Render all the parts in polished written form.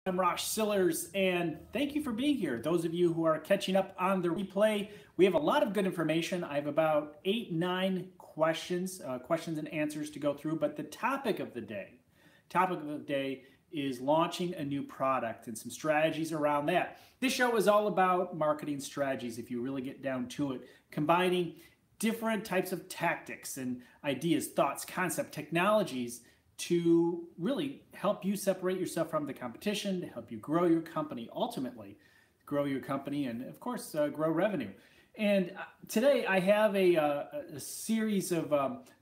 I'm Rosh Sillars, and thank you for being here. Those of you who are catching up on the replay, we have a lot of good information. I have about 8, 9 questions and answers to go through. But the topic of the day is launching a new product and some strategies around that. This show is all about marketing strategies, if you really get down to it, combining different types of tactics and ideas, thoughts, concept, technologies to really help you separate yourself from the competition, to help you grow your company, ultimately grow your company, and of course, grow revenue. And today I have a series of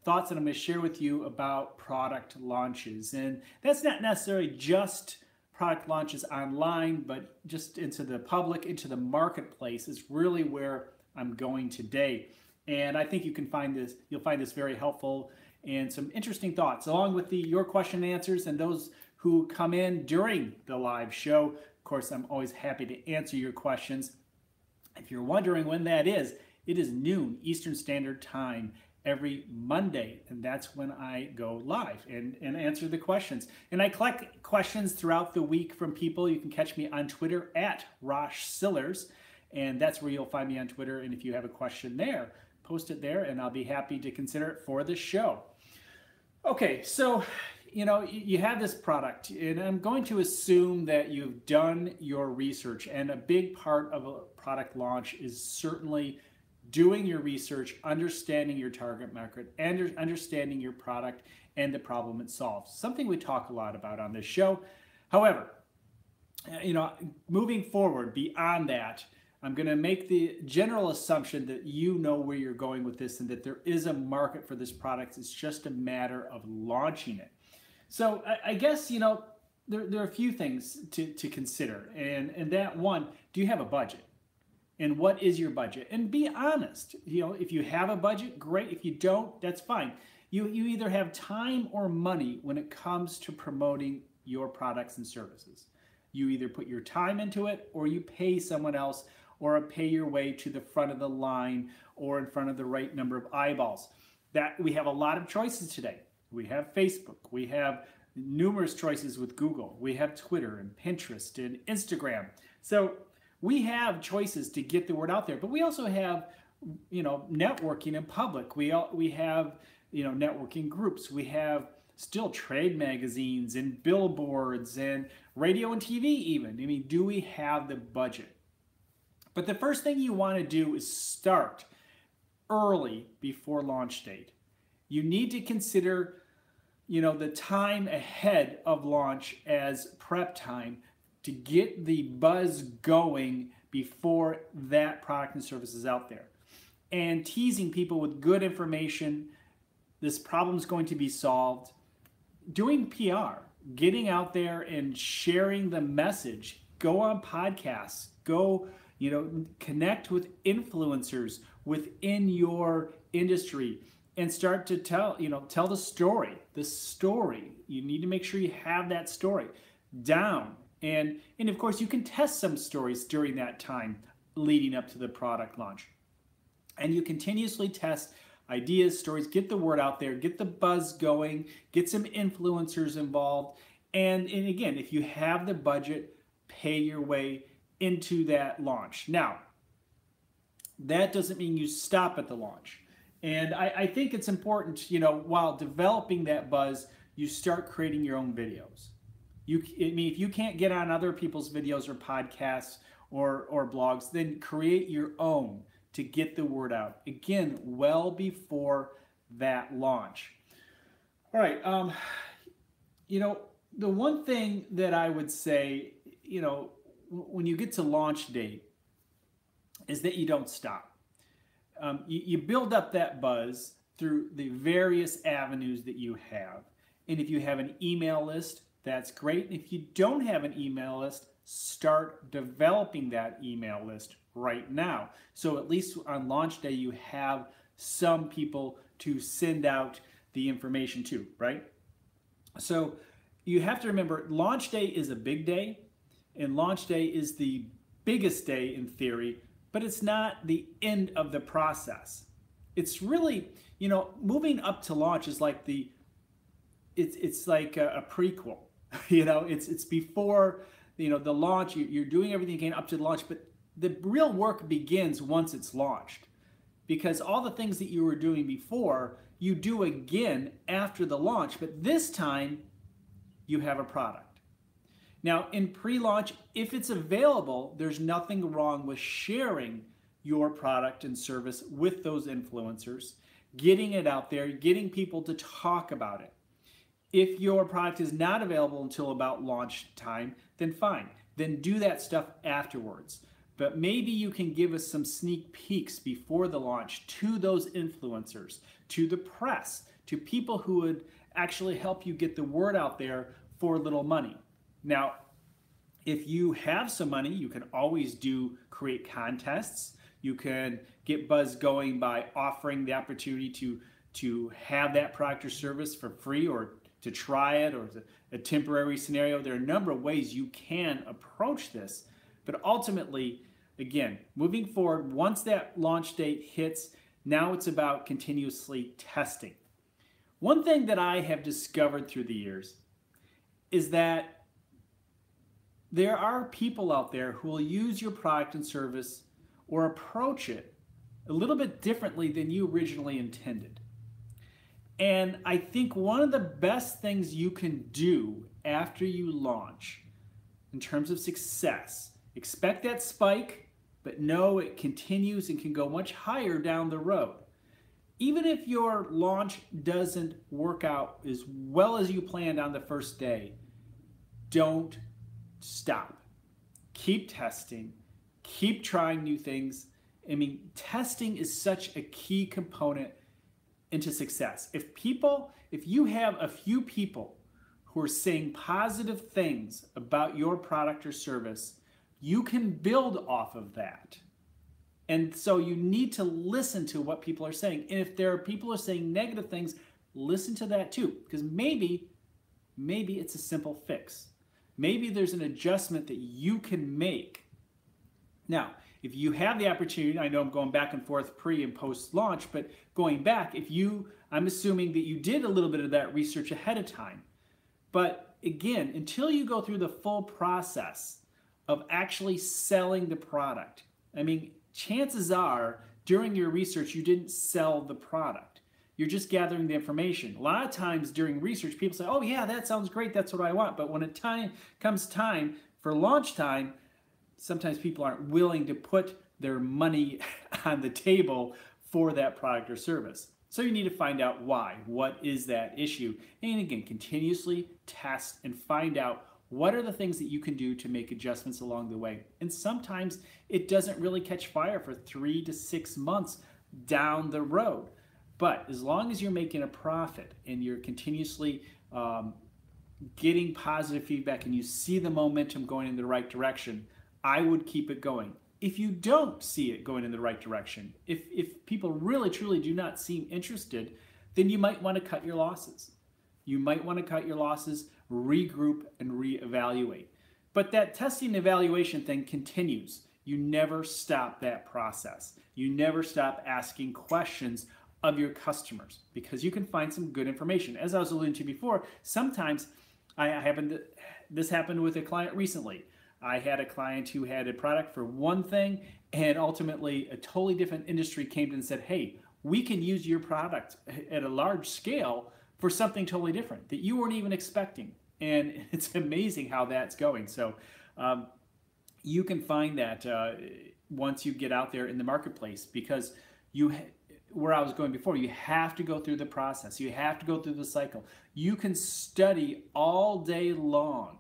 thoughts that I'm going to share with you about product launches. And that's not necessarily just product launches online, but just into the public, into the marketplace is really where I'm going today. And I think you'll find this very helpful and some interesting thoughts, along with your question and answers and those who come in during the live show. Of course, I'm always happy to answer your questions. If you're wondering when that is, it is noon Eastern Standard Time every Monday, and that's when I go live and answer the questions. And I collect questions throughout the week from people. You can catch me on Twitter at Rosh Sillars, and that's where you'll find me on Twitter. And if you have a question there, post it there, and I'll be happy to consider it for the show. Okay, so you have this product, and I'm going to assume that you've done your research, and a big part of a product launch is certainly doing your research, understanding your target market, and understanding your product and the problem it solves. Something we talk a lot about on this show. However, moving forward beyond that, I'm going to make the general assumption that you know where you're going with this and that there is a market for this product. It's just a matter of launching it. So I guess, there are a few things to consider. And that one, do you have a budget? And what is your budget? And be honest. If you have a budget, great. If you don't, that's fine. You either have time or money when it comes to promoting your products and services. You either put your time into it or you pay someone else or pay your way to the front of the line or in front of the right number of eyeballs. That we have a lot of choices today. We have Facebook, we have numerous choices with Google, we have Twitter and Pinterest and Instagram. So we have choices to get the word out there, but we also have, networking in public. We have, networking groups. We have still trade magazines and billboards and radio and TV even. I mean, do we have the budget? But the first thing you want to do is start early before launch date. You need to consider, the time ahead of launch as prep time to get the buzz going before that product and service is out there. And teasing people with good information, this problem is going to be solved. Doing PR, getting out there and sharing the message. Go on podcasts, go connect with influencers within your industry and start to tell the story. The story. You need to make sure you have that story down. And of course, you can test some stories during that time leading up to the product launch. And you continuously test ideas, stories, get the word out there, get the buzz going, get some influencers involved. And again, if you have the budget, pay your way into that launch. Now, that doesn't mean you stop at the launch. And I think it's important, while developing that buzz, you start creating your own videos. If you can't get on other people's videos or podcasts or blogs, then create your own to get the word out. Again, well before that launch. All right. The one thing that I would say, when you get to launch date is that you don't stop. You build up that buzz through the various avenues that you have. And if you have an email list, that's great. And if you don't have an email list, start developing that email list right now. So at least on launch day, you have some people to send out the information to, right? So you have to remember, launch day is a big day, and launch day is the biggest day in theory, but it's not the end of the process. It's really, moving up to launch is like it's like a prequel. It's before the launch, you're doing everything you can up to the launch, but the real work begins once it's launched, because all the things that you were doing before, you do again after the launch, but this time you have a product. Now, in pre-launch, if it's available, there's nothing wrong with sharing your product and service with those influencers, getting it out there, getting people to talk about it. If your product is not available until about launch time, then fine. Then do that stuff afterwards. But maybe you can give us some sneak peeks before the launch to those influencers, to the press, to people who would actually help you get the word out there for little money. Now, if you have some money, you can always create contests. You can get buzz going by offering the opportunity to have that product or service for free, or to try it, or a temporary scenario. There are a number of ways you can approach this, but ultimately, again, moving forward, once that launch date hits, now it's about continuously testing. One thing that I have discovered through the years is that there are people out there who will use your product and service or approach it a little bit differently than you originally intended. And I think one of the best things you can do after you launch in terms of success, expect that spike, but know it continues and can go much higher down the road. Even if your launch doesn't work out as well as you planned on the first day, don't stop. Keep testing, keep trying new things. I mean, testing is such a key component into success. If you have a few people who are saying positive things about your product or service, you can build off of that. And so you need to listen to what people are saying. And if there are people who are saying negative things, listen to that too, because maybe it's a simple fix. Maybe there's an adjustment that you can make. Now, if you have the opportunity, I know I'm going back and forth pre and post launch, but going back, I'm assuming that you did a little bit of that research ahead of time. But again, until you go through the full process of actually selling the product, I mean, chances are during your research, you didn't sell the product. You're just gathering the information. A lot of times during research, people say, oh yeah, that sounds great, that's what I want. But when comes time for launch time, sometimes people aren't willing to put their money on the table for that product or service. So you need to find out why. What is that issue? And again, continuously test and find out what are the things that you can do to make adjustments along the way. And sometimes it doesn't really catch fire for 3 to 6 months down the road. But as long as you're making a profit and you're continuously getting positive feedback and you see the momentum going in the right direction, I would keep it going. If you don't see it going in the right direction, if people really truly do not seem interested, then you might want to cut your losses. You might want to cut your losses, regroup, and reevaluate. But that testing and evaluation thing continues. You never stop that process. You never stop asking questions of your customers, because you can find some good information. As I was alluding to before, sometimes this happened with a client recently. I had a client who had a product for one thing, and ultimately a totally different industry came in and said, hey, we can use your product at a large scale for something totally different that you weren't even expecting. And it's amazing how that's going. So you can find that once you get out there in the marketplace, because where I was going before, you have to go through the process. You have to go through the cycle. You can study all day long.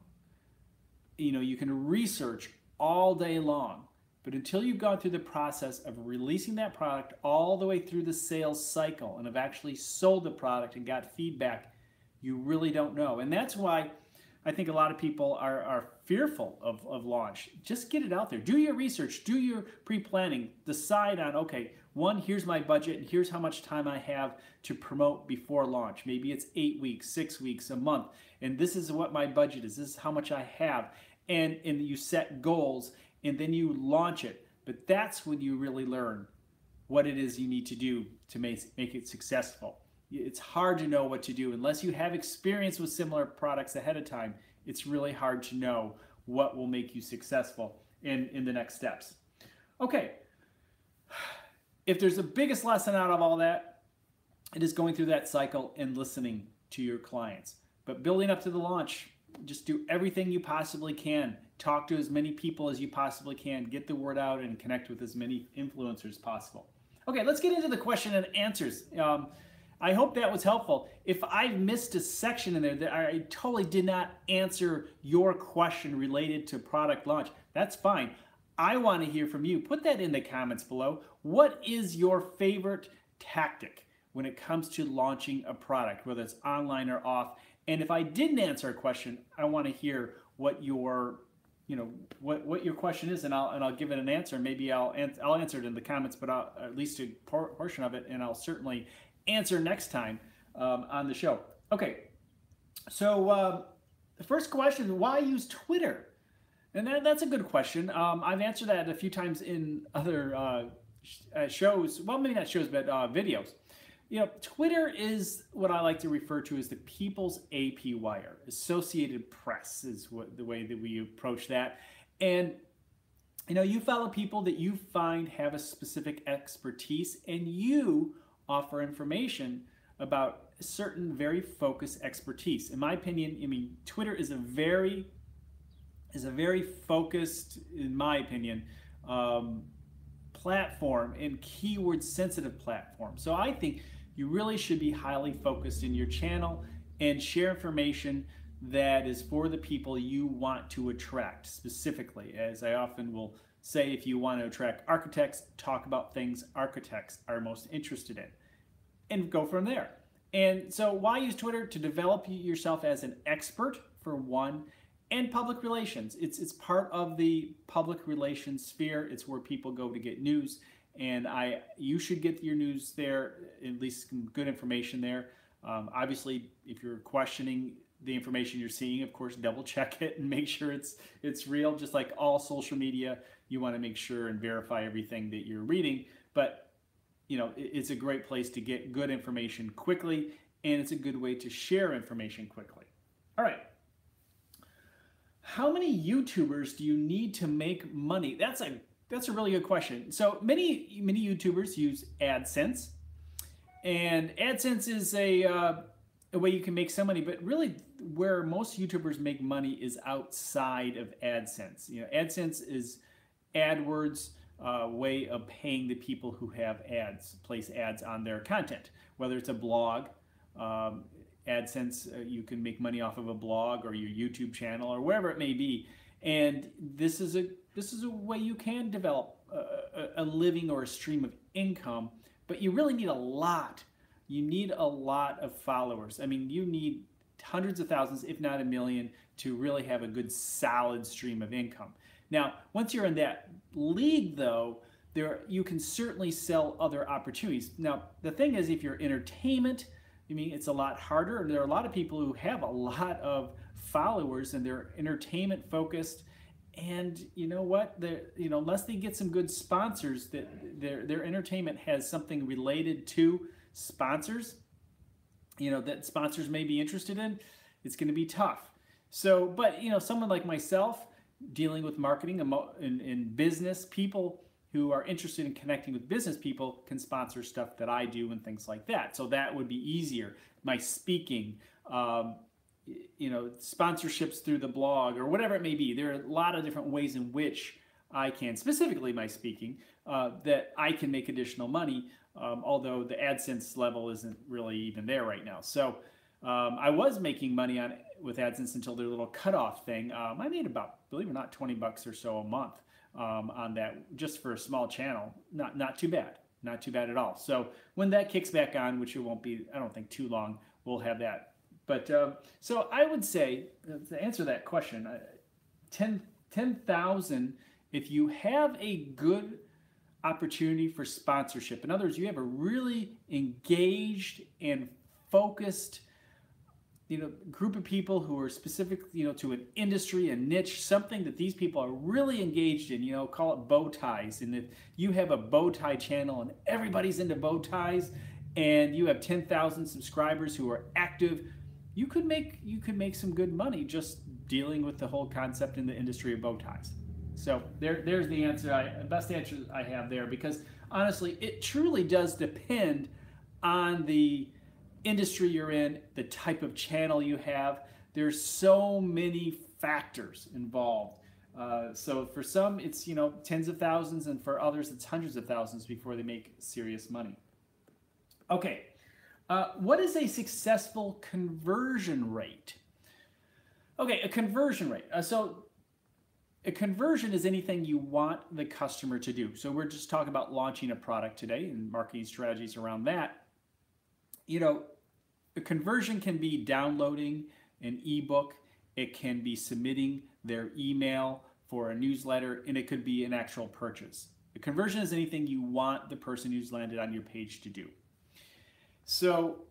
You can research all day long, but until you've gone through the process of releasing that product all the way through the sales cycle and have actually sold the product and got feedback, you really don't know. And that's why I think a lot of people are fearful of launch. Just get it out there. Do your research. Do your pre-planning. Decide on, okay, one, here's my budget, and here's how much time I have to promote before launch. Maybe it's 8 weeks, 6 weeks, a month, and this is what my budget is. This is how much I have. And you set goals, and then you launch it. But that's when you really learn what it is you need to do to make it successful. It's hard to know what to do. Unless you have experience with similar products ahead of time, it's really hard to know what will make you successful in the next steps. Okay, if there's the biggest lesson out of all that, it is going through that cycle and listening to your clients. But building up to the launch, just do everything you possibly can. Talk to as many people as you possibly can. Get the word out and connect with as many influencers as possible. Okay, let's get into the question and answers. I hope that was helpful. If I missed a section in there that I totally did not answer your question related to product launch, that's fine. I want to hear from you. Put that in the comments below. What is your favorite tactic when it comes to launching a product, whether it's online or off? And if I didn't answer a question, I want to hear what your what your question is, and I'll give it an answer. Maybe I'll answer it in the comments, but at least a portion of it, and I'll certainly answer next time on the show. Okay, so the first question: why use Twitter? And that's a good question. I've answered that a few times in other shows. Well, maybe not shows, but videos. You know, Twitter is what I like to refer to as the people's AP wire. Associated Press is the way that we approach that. And, you know, you follow people that you find have a specific expertise, and you offer information about a certain very focused expertise. In my opinion, I mean, Twitter is a very focused, in my opinion, platform and keyword sensitive platform. So I think you really should be highly focused in your channel and share information that is for the people you want to attract specifically. As I often will say, if you want to attract architects, talk about things architects are most interested in and go from there. And so why use Twitter? To develop yourself as an expert, for one, and public relations. It's part of the public relations sphere. It's where people go to get news. And you should get your news there, at least some good information there. Obviously, if you're questioning the information you're seeing, of course, double check it and make sure it's real. Just like all social media, you want to make sure and verify everything that you're reading. But you know, it's a great place to get good information quickly, and it's a good way to share information quickly. All right. How many YouTubers do you need to make money? That's a really good question. So many YouTubers use AdSense, and AdSense is a way you can make some money, but really where most YouTubers make money is outside of AdSense. You know, AdSense is AdWords' way of paying the people who have ads, place ads on their content, whether it's a blog. AdSense, you can make money off of a blog or your YouTube channel or wherever it may be, and this is a way you can develop a living or a stream of income. But you really need a lot. You need a lot of followers. I mean, you need hundreds of thousands, if not a million, to really have a good solid stream of income. Now, once you're in that league, though, you can certainly sell other opportunities. Now, the thing is, if you're entertainment, I mean, it's a lot harder. There are a lot of people who have a lot of followers and they're entertainment focused. And you know what? Unless they get some good sponsors, that their entertainment has something related to sponsors, that sponsors may be interested in, it's going to be tough. So, but someone like myself, dealing with marketing and business, people who are interested in connecting with business people can sponsor stuff that I do and things like that. So that would be easier. My speaking, sponsorships through the blog or whatever it may be. There are a lot of different ways in which I can, specifically my speaking, that I can make additional money, although the AdSense level isn't really even there right now. So I was making money with AdSense until their little cutoff thing. I made about, believe it or not, $20 or so a month on that, just for a small channel. Not too bad. Not too bad at all. So when that kicks back on, which it won't be, I don't think, too long, we'll have that. But so I would say, to answer that question, 10,000, if you have a good opportunity for sponsorship. In other words, you have a really engaged and focused group of people who are specific, to an industry, a niche, something that these people are really engaged in, call it bow ties. And if you have a bow tie channel and everybody's into bow ties and you have 10,000 subscribers who are active, you could make some good money just dealing with the whole concept in the industry of bow ties. So there's the answer, best answer I have there, because honestly, it truly does depend on the industry you're in, the type of channel you have. There's so many factors involved. So for some, it's tens of thousands, and for others, it's hundreds of thousands before they make serious money. Okay, what is a successful conversion rate? Okay, a conversion rate. So a conversion is anything you want the customer to do. So we're just talking about launching a product today and marketing strategies around that. A conversion can be downloading an ebook, it can be submitting their email for a newsletter, and it could be an actual purchase. A conversion is anything you want the person who's landed on your page to do. So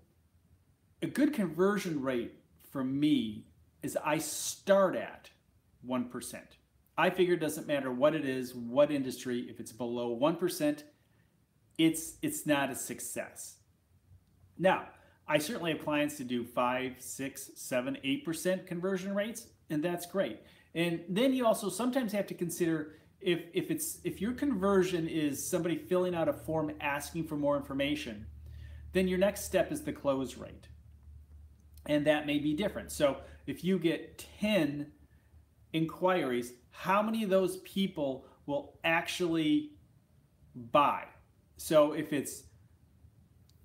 a good conversion rate for me is I start at 1%. I figure it doesn't matter what it is, what industry, if it's below 1%, it's not a success. Now, I certainly have clients to do 5, 6, 7, 8% conversion rates, and that's great. And then you also sometimes have to consider if your conversion is somebody filling out a form asking for more information, then your next step is the close rate. And that may be different. So if you get 10 inquiries, how many of those people will actually buy? So if it's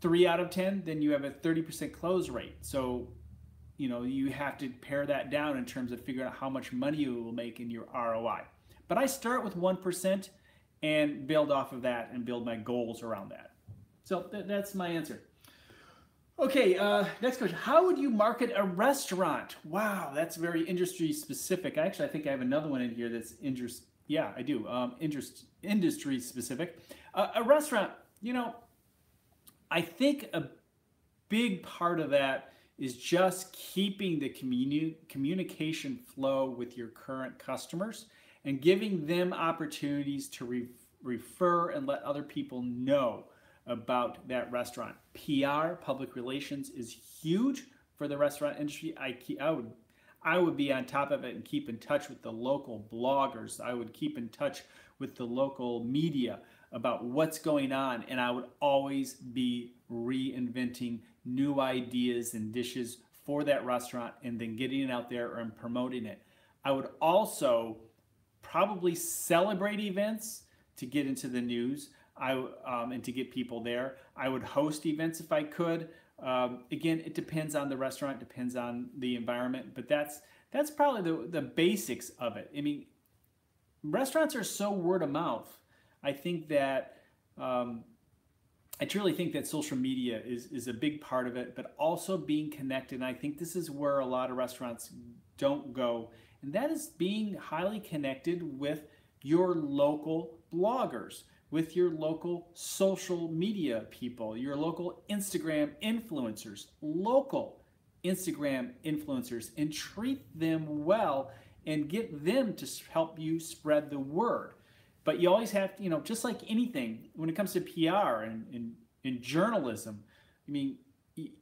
3 out of 10, then you have a 30% close rate. So, you have to pare that down in terms of figuring out how much money you will make in your ROI. But I start with 1% and build off of that and build my goals around that. So that's my answer. Okay, next question. How would you market a restaurant? Wow, that's very industry specific. Actually, I think I have another one in here that's industry specific. A restaurant, I think a big part of that is just keeping the communication flow with your current customers and giving them opportunities to refer and let other people know about that restaurant. PR, public relations, is huge for the restaurant industry. I would be on top of it and keep in touch with the local bloggers. I would keep in touch with the local media about what's going on, and I would always be reinventing new ideas and dishes for that restaurant and then getting it out there and promoting it. I would also probably celebrate events to get into the news and to get people there. I would host events if I could. Again, it depends on the restaurant, depends on the environment, but that's probably the basics of it. I mean, restaurants are so word of mouth. I think that I truly think that social media is a big part of it, but also being connected. And I think this is where a lot of restaurants don't go, and that is being highly connected with your local bloggers, with your local social media people, your local Instagram influencers, and treat them well and get them to help you spread the word. But you always have to, just like anything, when it comes to PR and journalism, I mean,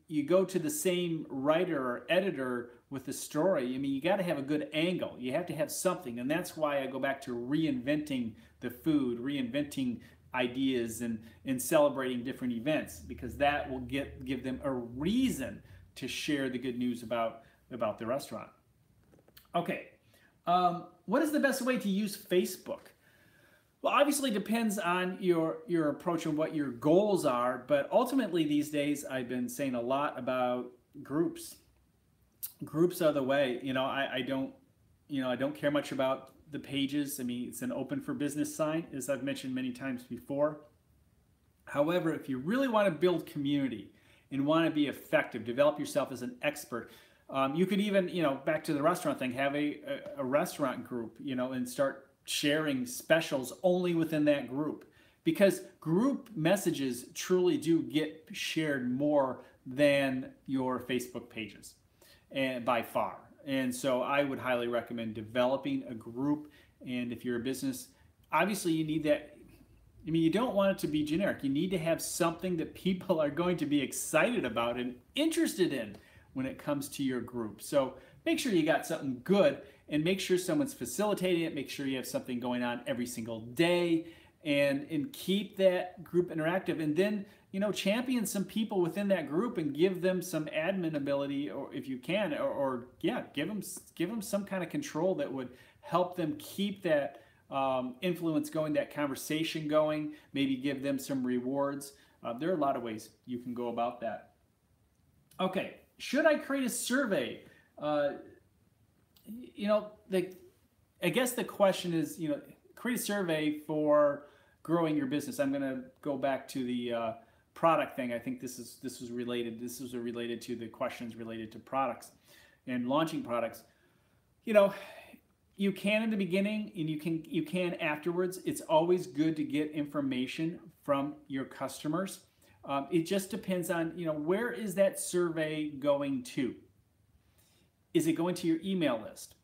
you go to the same writer or editor with the story. I mean, you got to have a good angle. You have to have something. And that's why I go back to reinventing the food, reinventing ideas, and celebrating different events, because that will give them a reason to share the good news about the restaurant. Okay, what is the best way to use Facebook? Well, obviously it depends on your approach and what your goals are, but ultimately these days I've been saying a lot about groups. Groups are the way. I don't care much about the pages. I mean, it's an open for business sign, as I've mentioned many times before. However, if you really want to build community and want to be effective, develop yourself as an expert, you could even, back to the restaurant thing, have a restaurant group, and start sharing specials only within that group, because group messages truly do get shared more than your Facebook pages, and by far. And so I would highly recommend developing a group. And if you're a business, obviously you need that. I mean, you don't want it to be generic. You need to have something that people are going to be excited about and interested in when it comes to your group. So make sure you got something good, and make sure someone's facilitating it. Make sure you have something going on every single day, and keep that group interactive. And then, champion some people within that group and give them some admin ability, or if you can, or yeah, give them some kind of control that would help them keep that influence going, that conversation going. Maybe give them some rewards. There are a lot of ways you can go about that. Okay, should I create a survey? I guess the question is, create a survey for growing your business. I'm going to go back to the product thing. I think this was related. This was related to the questions related to products and launching products. You can in the beginning, and you can afterwards. It's always good to get information from your customers. It just depends on, where is that survey going to? Is it going to your email list?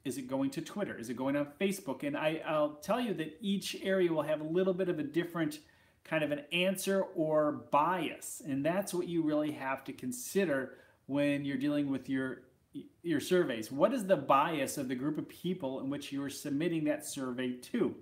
Is it going to Twitter? Is it going on Facebook? And I'll tell you that each area will have a little bit of a different kind of an answer or bias. And that's what you really have to consider when you're dealing with your surveys. What is the bias of the group of people in which you are submitting that survey to?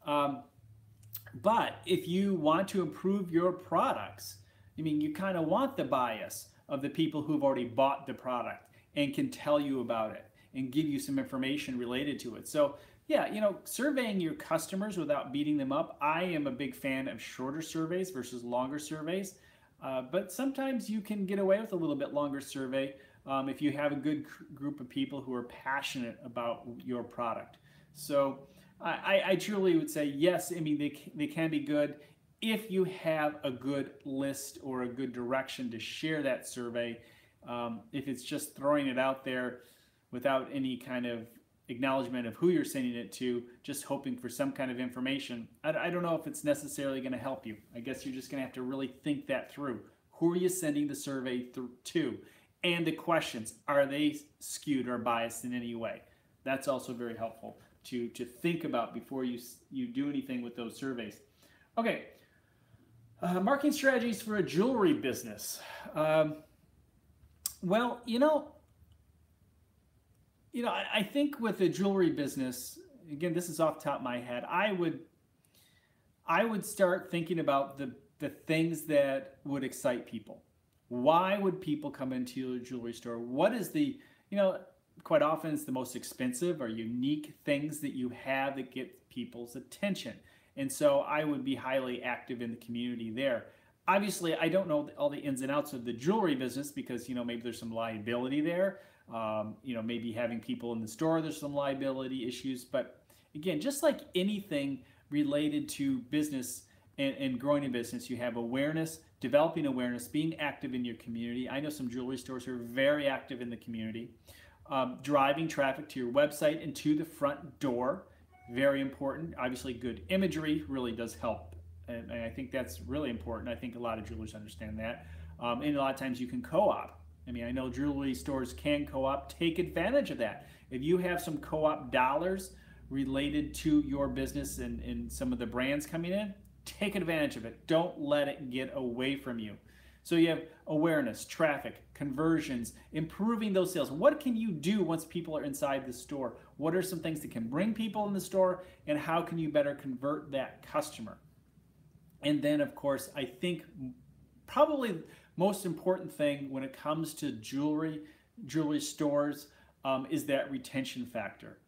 But if you want to improve your products, you kind of want the bias of the people who've already bought the product and can tell you about it and give you some information related to it. So yeah, surveying your customers without beating them up. I am a big fan of shorter surveys versus longer surveys, but sometimes you can get away with a little bit longer survey if you have a good group of people who are passionate about your product. So I truly would say yes. They can be good if you have a good list or a good direction to share that survey. If it's just throwing it out there without any kind of acknowledgement of who you're sending it to, just hoping for some kind of information, I don't know if it's necessarily going to help you. I guess you're just going to have to really think that through. Who are you sending the survey to? And the questions, are they skewed or biased in any way? That's also very helpful to think about before you do anything with those surveys. Okay, marketing strategies for a jewelry business. Well, I think with a jewelry business, again, this is off the top of my head, I would start thinking about the things that would excite people. Why would people come into your jewelry store? What is the, quite often it's the most expensive or unique things that you have that get people's attention. And so I would be highly active in the community there. Obviously, I don't know all the ins and outs of the jewelry business because, maybe there's some liability there. Maybe having people in the store, there's some liability issues. But again, just like anything related to business and growing a business, you have awareness, developing awareness, being active in your community. I know some jewelry stores who are very active in the community. Driving traffic to your website and to the front door, very important. Obviously, good imagery really does help. And I think that's really important. I think a lot of jewelers understand that. And a lot of times you can co-op. I know jewelry stores can co-op. Take advantage of that. If you have some co-op dollars related to your business and some of the brands coming in, take advantage of it. Don't let it get away from you. So you have awareness, traffic, conversions, improving those sales. What can you do once people are inside the store? What are some things that can bring people in the store, and how can you better convert that customer? And then, of course, I think probably most important thing when it comes to jewelry stores is that retention factor.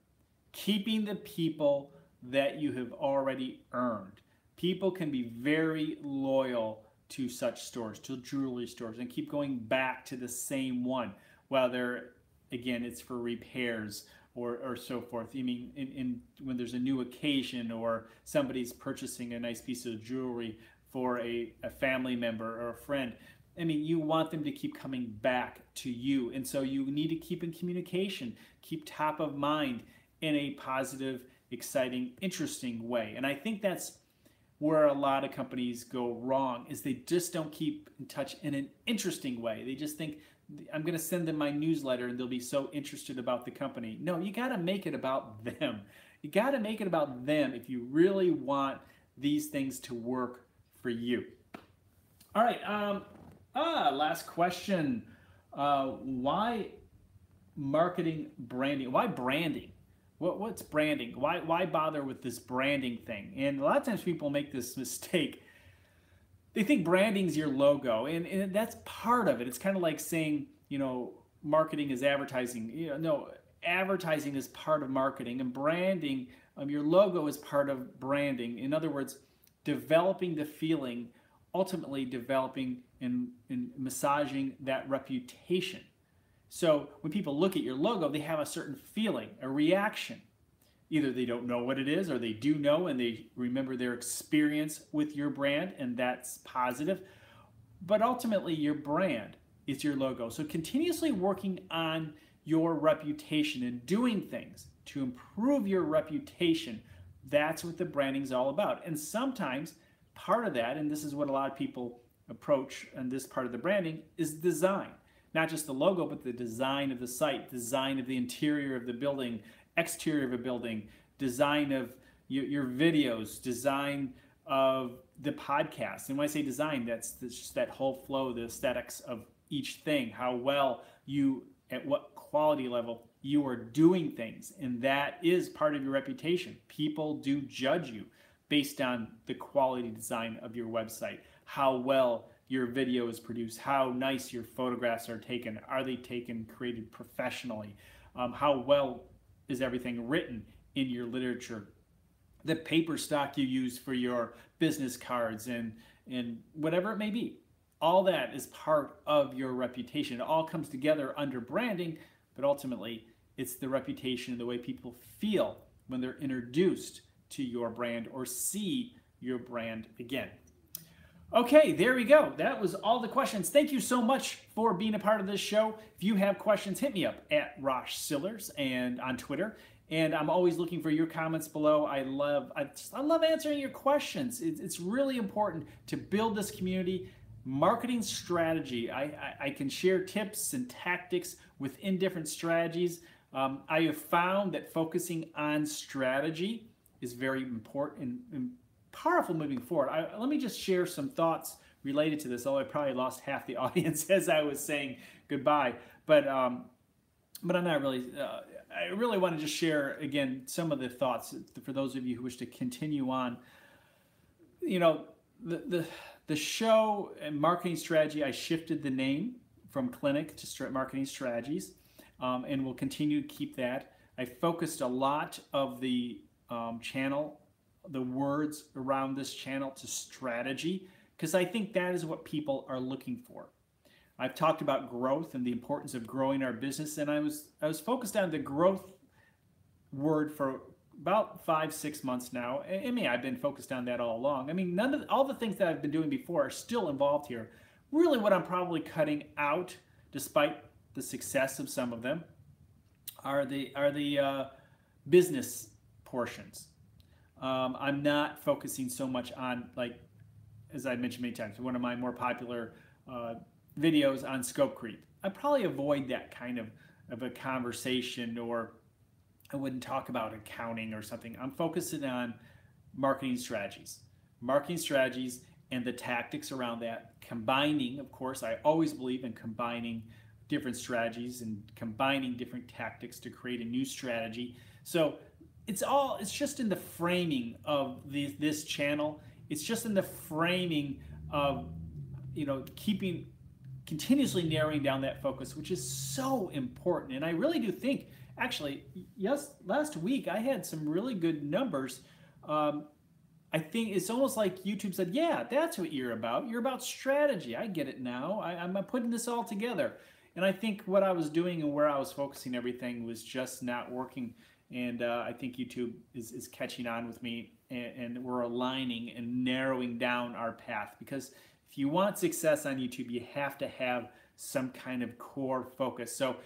Keeping the people that you have already earned. People can be very loyal to such stores, to jewelry stores, and keep going back to the same one, whether, again, it's for repairs or so forth. When there's a new occasion or somebody's purchasing a nice piece of jewelry for a family member or a friend, you want them to keep coming back to you. And so you need to keep in communication, keep top of mind in a positive, exciting, interesting way. And I think that's where a lot of companies go wrong, is they just don't keep in touch in an interesting way. They just think, I'm going to send them my newsletter and they'll be so interested about the company. No, you got to make it about them. You got to make it about them if you really want these things to work for you. All right. Last question. Why marketing branding. Why branding? What's branding? Why bother with this branding thing? And a lot of times people make this mistake. They think branding's your logo, and that's part of it. It's kind of like saying, marketing is advertising. No, advertising is part of marketing, and branding, your logo is part of branding. In other words, developing the feeling, ultimately developing and massaging that reputation. So when people look at your logo, they have a certain feeling, a reaction. Either they don't know what it is, or they do know and they remember their experience with your brand, and that's positive. But ultimately, your brand is your logo. So continuously working on your reputation and doing things to improve your reputation, that's what the branding is all about. And sometimes part of that, and this is what a lot of people approach on this part of the branding, is design. Not just the logo, but the design of the site, design of the interior of the building, exterior of a building, design of your videos, design of the podcast. And when I say design, that's just that whole flow, the aesthetics of each thing, how well you, at what quality level you are doing things. And that is part of your reputation. People do judge you based on the quality design of your website, how well your video is produced, how nice your photographs are taken. Are they taken, created professionally? How well is everything written in your literature? The paper stock you use for your business cards and whatever it may be. All that is part of your reputation. It all comes together under branding, but ultimately it's the reputation and the way people feel when they're introduced to your brand or see your brand again. Okay, there we go. That was all the questions. Thank you so much for being a part of this show. If you have questions, hit me up at Rosh Sillars and on Twitter. And I'm always looking for your comments below. I love answering your questions. It's really important to build this community. Marketing strategy. I can share tips and tactics within different strategies. I have found that focusing on strategy is very important and powerful moving forward. Let me just share some thoughts related to this, although I probably lost half the audience as I was saying goodbye. But I'm not really, I really want to just share again some of the thoughts for those of you who wish to continue on. The show and marketing strategy, I shifted the name from Clinic to Marketing Strategies, and we'll continue to keep that. I focused a lot of the channel, the words around this channel, to strategy, because I think that is what people are looking for. I've talked about growth and the importance of growing our business, and I was focused on the growth word for about 5-6 months now. I mean, I've been focused on that all along. I mean, all the things that I've been doing before are still involved here. Really, what I'm probably cutting out, despite the success of some of them, are the business portions. I'm not focusing so much on, like, as I mentioned many times, one of my more popular videos on scope creep. I probably avoid that kind of a conversation, or I wouldn't talk about accounting or something. I'm focusing on marketing strategies and the tactics around that. Combining, of course, I always believe in combining different strategies and combining different tactics to create a new strategy. So it's just in the framing of this channel. It's just in the framing of, continuously narrowing down that focus, which is so important. And I really do think, actually, yes, last week I had some really good numbers. I think it's almost like YouTube said, yeah, that's what you're about. You're about strategy. I get it now. I'm putting this all together. And I think what I was doing and where I was focusing everything was just not working. And I think YouTube is catching on with me, and we're aligning and narrowing down our path. Because if you want success on YouTube, you have to have some kind of core focus. So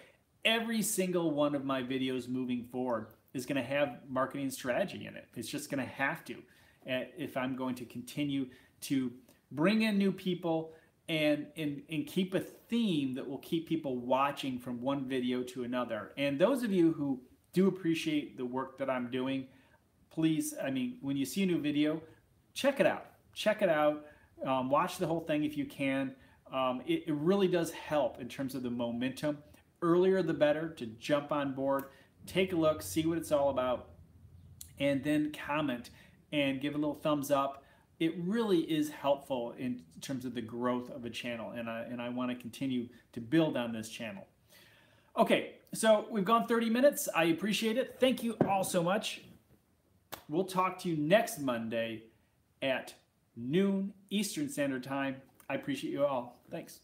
every single one of my videos moving forward is going to have marketing strategy in it. It's just going to have to, if I'm going to continue to bring in new people and keep a theme that will keep people watching from one video to another. And those of you who do appreciate the work that I'm doing, please, when you see a new video, check it out. Check it out. Watch the whole thing if you can. It really does help in terms of the momentum earlier the better to jump on board, take a look, see what it's all about, and then comment and give a little thumbs up. It really is helpful in terms of the growth of a channel, and I want to continue to build on this channel. Okay, so we've gone 30 minutes. I appreciate it. Thank you all so much. We'll talk to you next Monday at noon Eastern Standard Time. I appreciate you all. Thanks.